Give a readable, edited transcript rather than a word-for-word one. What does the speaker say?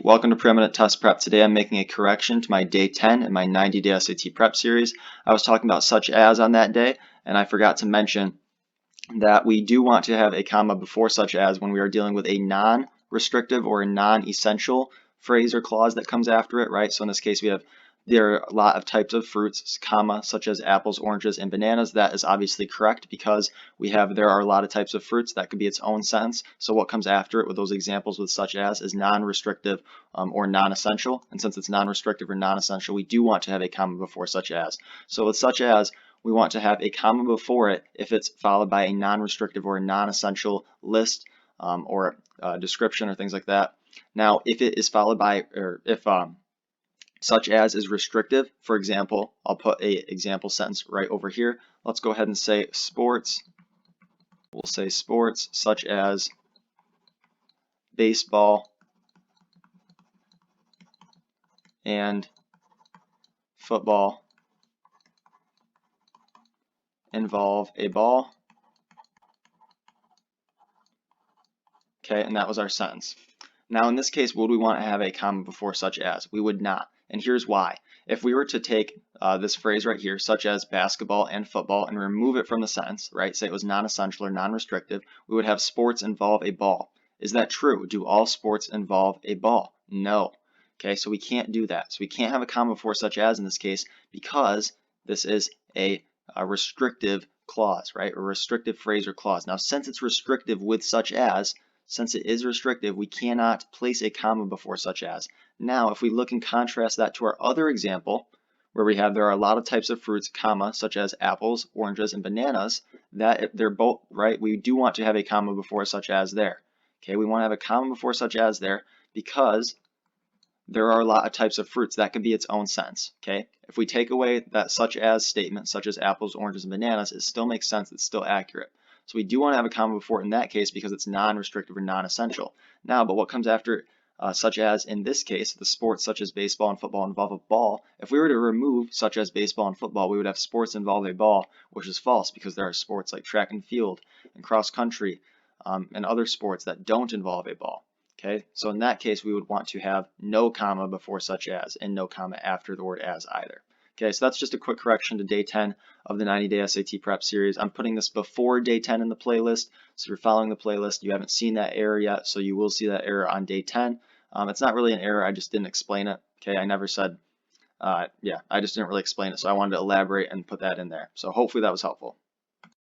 welcome to Preeminent Test Prep. Today I'm making a correction to my day 10 in my 90-day SAT prep series. I was talking about such as on that day, and I forgot to mention that we do want to have a comma before such as when we are dealing with a non-restrictive or a non-essential phrase or clause that comes after it, right? So in this case we have there are a lot of types of fruits, comma, such as apples, oranges, and bananas. That is obviously correct because we have there are a lot of types of fruits. That could be its own sentence. So what comes after it with those examples with such as is non-restrictive or non-essential. And since it's non-restrictive or non-essential, we do want to have a comma before such as. So with such as, we want to have a comma before it if it's followed by a non-restrictive or a non-essential list or description or things like that. Now, if it is followed by, or if such as is restrictive, for example, I'll put a example sentence right over here. Let's go ahead and say sports. We'll say sports such as baseball and football involve a ball. Okay, and that was our sentence. Now in this case, would we want to have a comma before such as? We would not, and here's why. If we were to take this phrase right here, such as basketball and football, and remove it from the sentence, right, say it was non-essential or non-restrictive, we would have sports involve a ball. Is that true? Do all sports involve a ball? No. Okay, so we can't do that. So we can't have a comma before such as in this case because this is a restrictive clause, right, a restrictive phrase or clause. Now since it's restrictive with such as, since it is restrictive, we cannot place a comma before such as. Now, if we look and contrast that to our other example, where we have there are a lot of types of fruits, comma, such as apples, oranges, and bananas, that they're both, right, we do want to have a comma before such as there. Okay, we want to have a comma before such as there because there are a lot of types of fruits. That could be its own sentence. Okay, if we take away that such as statement, such as apples, oranges, and bananas, it still makes sense. It's still accurate. So we do want to have a comma before it in that case because it's non-restrictive or non-essential. Now, but what comes after such as in this case, the sports such as baseball and football involve a ball. If we were to remove such as baseball and football, we would have sports involve a ball, which is false because there are sports like track and field and cross country and other sports that don't involve a ball. Okay, so in that case, we would want to have no comma before such as and no comma after the word as either. Okay, so that's just a quick correction to day 10 of the 90-day SAT prep series. I'm putting this before day 10 in the playlist. So if you're following the playlist, you haven't seen that error yet, so you will see that error on day 10. It's not really an error, I just didn't explain it. Okay, I never said, I just didn't really explain it, so I wanted to elaborate and put that in there. So hopefully that was helpful.